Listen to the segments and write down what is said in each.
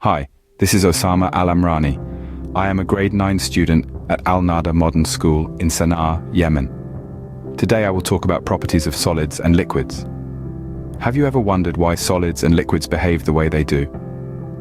Hi, this is Osama Al-Amrani. I am a grade 9 student at Al-Nada Modern School in Sana'a, Yemen. Today I will talk about properties of solids and liquids. Have you ever wondered why solids and liquids behave the way they do?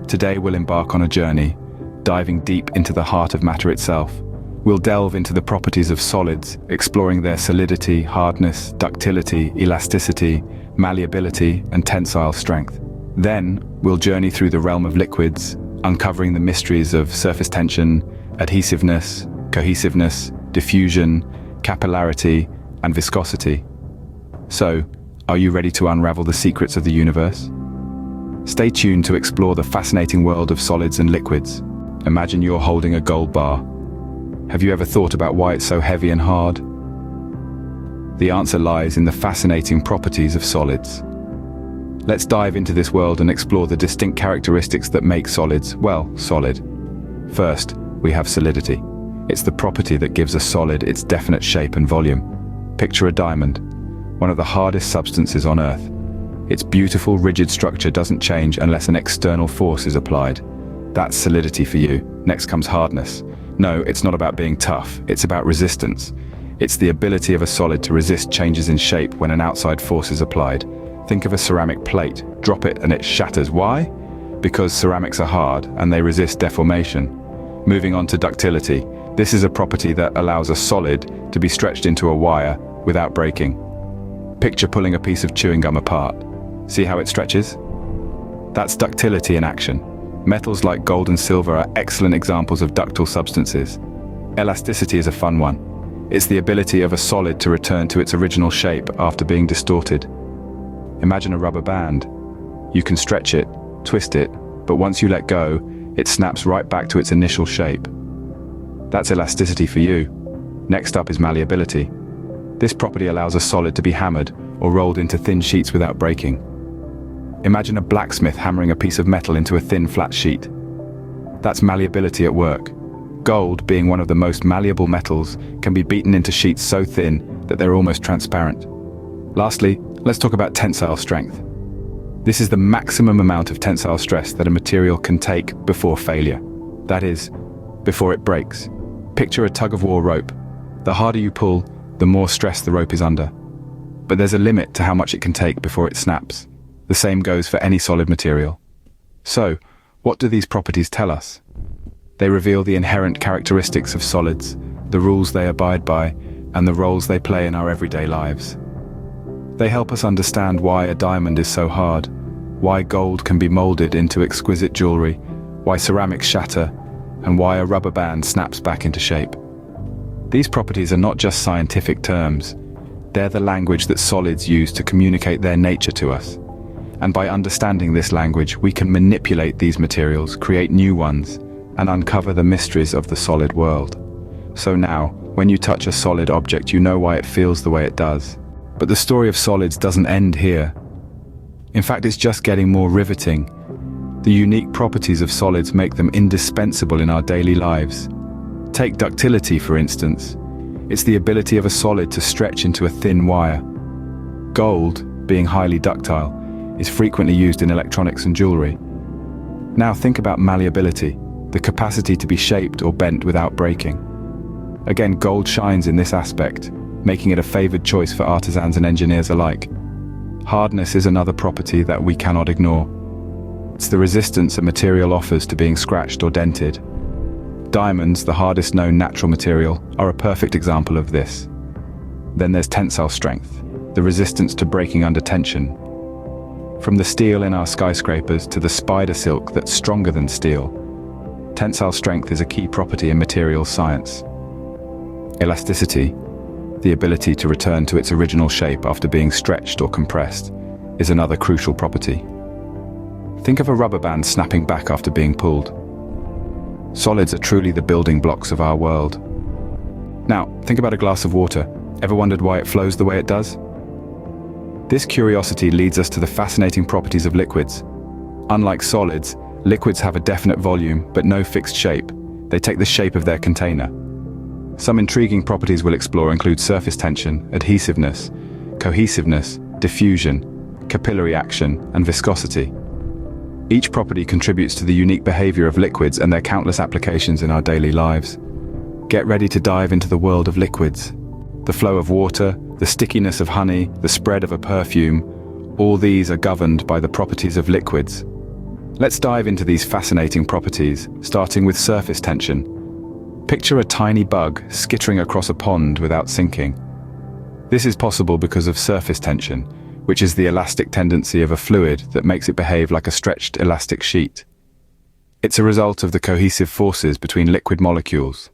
Today we'll embark on a journey, diving deep into the heart of matter itself. We'll delve into the properties of solids, exploring their solidity, hardness, ductility, elasticity, malleability, and tensile strength. Then, we'll journey through the realm of liquids, uncovering the mysteries of surface tension, adhesiveness, cohesiveness, diffusion, capillarity, and viscosity. So, are you ready to unravel the secrets of the universe? Stay tuned to explore the fascinating world of solids and liquids. Imagine you're holding a gold bar. Have you ever thought about why it's so heavy and hard? The answer lies in the fascinating properties of solids. Let's dive into this world and explore the distinct characteristics that make solids, well, solid. First, we have solidity. It's the property that gives a solid its definite shape and volume. Picture a diamond, one of the hardest substances on Earth. Its beautiful, rigid structure doesn't change unless an external force is applied. That's solidity for you. Next comes hardness. No, it's not about being tough, it's about resistance. It's the ability of a solid to resist changes in shape when an outside force is applied. Think of a ceramic plate. Drop it and it shatters. Why? Because ceramics are hard and they resist deformation. Moving on to ductility. This is a property that allows a solid to be stretched into a wire without breaking. Picture pulling a piece of chewing gum apart. See how it stretches? That's ductility in action. Metals like gold and silver are excellent examples of ductile substances. Elasticity is a fun one. It's the ability of a solid to return to its original shape after being distorted. Imagine a rubber band. You can stretch it, twist it, but once you let go, it snaps right back to its initial shape. That's elasticity for you. Next up is malleability. This property allows a solid to be hammered or rolled into thin sheets without breaking. Imagine a blacksmith hammering a piece of metal into a thin, flat sheet. That's malleability at work. Gold, being one of the most malleable metals, can be beaten into sheets so thin that they're almost transparent. Lastly, let's talk about tensile strength. This is the maximum amount of tensile stress that a material can take before failure. That is, before it breaks. Picture a tug-of-war rope. The harder you pull, the more stress the rope is under. But there's a limit to how much it can take before it snaps. The same goes for any solid material. So, what do these properties tell us? They reveal the inherent characteristics of solids, the rules they abide by, and the roles they play in our everyday lives. They help us understand why a diamond is so hard, why gold can be molded into exquisite jewelry, why ceramics shatter, and why a rubber band snaps back into shape. These properties are not just scientific terms, they're the language that solids use to communicate their nature to us. And by understanding this language, we can manipulate these materials, create new ones, and uncover the mysteries of the solid world. So now, when you touch a solid object, you know why it feels the way it does. But the story of solids doesn't end here. In fact, it's just getting more riveting. The unique properties of solids make them indispensable in our daily lives. Take ductility, for instance. It's the ability of a solid to stretch into a thin wire. Gold, being highly ductile, is frequently used in electronics and jewelry. Now think about malleability, the capacity to be shaped or bent without breaking. Again, gold shines in this aspect, making it a favored choice for artisans and engineers alike. Hardness is another property that we cannot ignore. It's the resistance a material offers to being scratched or dented. Diamonds, the hardest known natural material, are a perfect example of this. Then there's tensile strength, the resistance to breaking under tension. From the steel in our skyscrapers to the spider silk that's stronger than steel, tensile strength is a key property in materials science. Elasticity, the ability to return to its original shape after being stretched or compressed, is another crucial property. Think of a rubber band snapping back after being pulled. Solids are truly the building blocks of our world. Now, think about a glass of water. Ever wondered why it flows the way it does? This curiosity leads us to the fascinating properties of liquids. Unlike solids, liquids have a definite volume but no fixed shape. They take the shape of their container. Some intriguing properties we'll explore include surface tension, adhesiveness, cohesiveness, diffusion, capillary action, and viscosity. Each property contributes to the unique behavior of liquids and their countless applications in our daily lives. Get ready to dive into the world of liquids. The flow of water, the stickiness of honey, the spread of a perfume, all these are governed by the properties of liquids. Let's dive into these fascinating properties, starting with surface tension. Picture a tiny bug skittering across a pond without sinking. This is possible because of surface tension, which is the elastic tendency of a fluid that makes it behave like a stretched elastic sheet. It's a result of the cohesive forces between liquid molecules,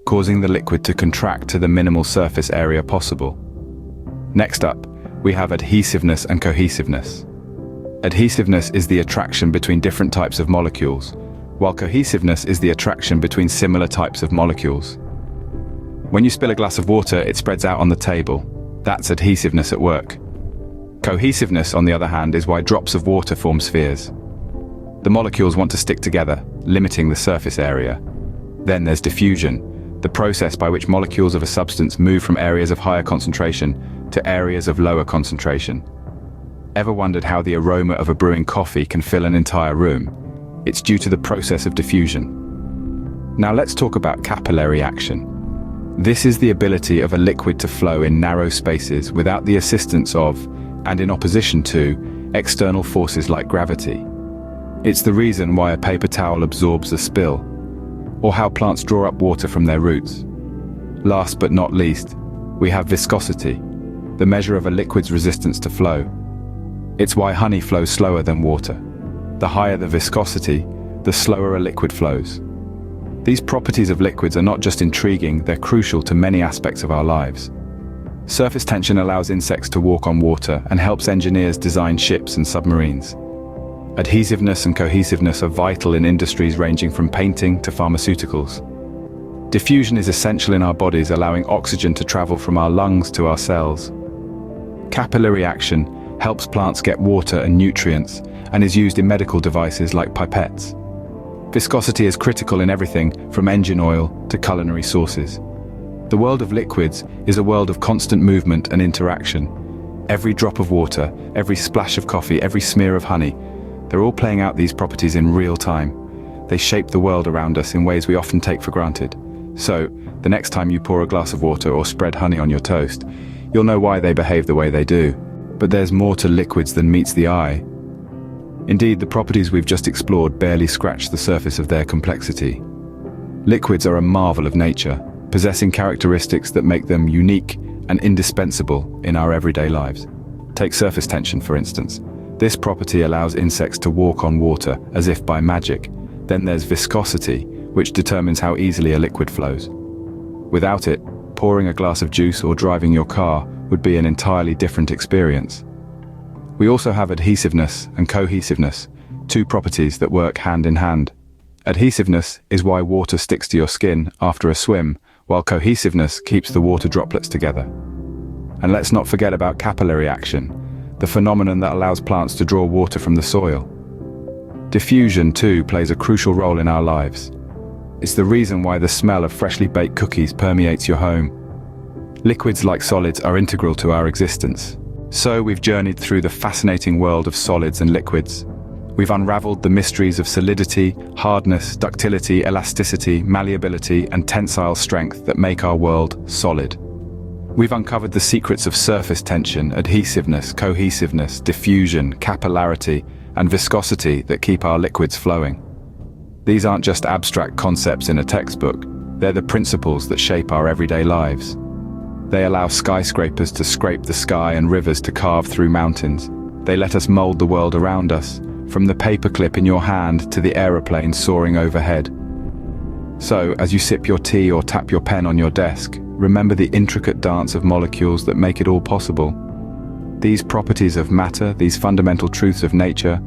causing the liquid to contract to the minimal surface area possible. Next up, we have adhesiveness and cohesiveness. Adhesiveness is the attraction between different types of molecules, while cohesiveness is the attraction between similar types of molecules. When you spill a glass of water, it spreads out on the table. That's adhesiveness at work. Cohesiveness, on the other hand, is why drops of water form spheres. The molecules want to stick together, limiting the surface area. Then there's diffusion, the process by which molecules of a substance move from areas of higher concentration to areas of lower concentration. Ever wondered how the aroma of a brewing coffee can fill an entire room? It's due to the process of diffusion. Now let's talk about capillary action. This is the ability of a liquid to flow in narrow spaces without the assistance of, and in opposition to, external forces like gravity. It's the reason why a paper towel absorbs a spill, or how plants draw up water from their roots. Last but not least, we have viscosity, the measure of a liquid's resistance to flow. It's why honey flows slower than water. The higher the viscosity, the slower a liquid flows. These properties of liquids are not just intriguing, they're crucial to many aspects of our lives. Surface tension allows insects to walk on water and helps engineers design ships and submarines. Adhesiveness and cohesiveness are vital in industries ranging from painting to pharmaceuticals. Diffusion is essential in our bodies, allowing oxygen to travel from our lungs to our cells. Capillary action helps plants get water and nutrients and is used in medical devices like pipettes. Viscosity is critical in everything from engine oil to culinary sauces. The world of liquids is a world of constant movement and interaction. Every drop of water, every splash of coffee, every smear of honey, they're all playing out these properties in real time. They shape the world around us in ways we often take for granted. So, the next time you pour a glass of water or spread honey on your toast, you'll know why they behave the way they do. But there's more to liquids than meets the eye. Indeed, the properties we've just explored barely scratch the surface of their complexity. Liquids are a marvel of nature, possessing characteristics that make them unique and indispensable in our everyday lives. Take surface tension, for instance. This property allows insects to walk on water as if by magic. Then there's viscosity, which determines how easily a liquid flows. Without it, pouring a glass of juice or driving your car would be an entirely different experience. We also have adhesiveness and cohesiveness, two properties that work hand in hand. Adhesiveness is why water sticks to your skin after a swim, while cohesiveness keeps the water droplets together. And let's not forget about capillary action, the phenomenon that allows plants to draw water from the soil. Diffusion, too, plays a crucial role in our lives. It's the reason why the smell of freshly baked cookies permeates your home. Liquids, like solids, are integral to our existence. So we've journeyed through the fascinating world of solids and liquids. We've unraveled the mysteries of solidity, hardness, ductility, elasticity, malleability, and tensile strength that make our world solid. We've uncovered the secrets of surface tension, adhesiveness, cohesiveness, diffusion, capillarity, and viscosity that keep our liquids flowing. These aren't just abstract concepts in a textbook, they're the principles that shape our everyday lives. They allow skyscrapers to scrape the sky and rivers to carve through mountains. They let us mold the world around us, from the paperclip in your hand to the aeroplane soaring overhead. So, as you sip your tea or tap your pen on your desk, remember the intricate dance of molecules that make it all possible. These properties of matter, these fundamental truths of nature,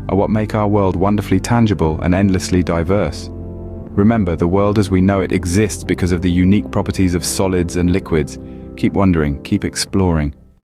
are what make our world wonderfully tangible and endlessly diverse. Remember, the world as we know it exists because of the unique properties of solids and liquids. Keep wondering, keep exploring.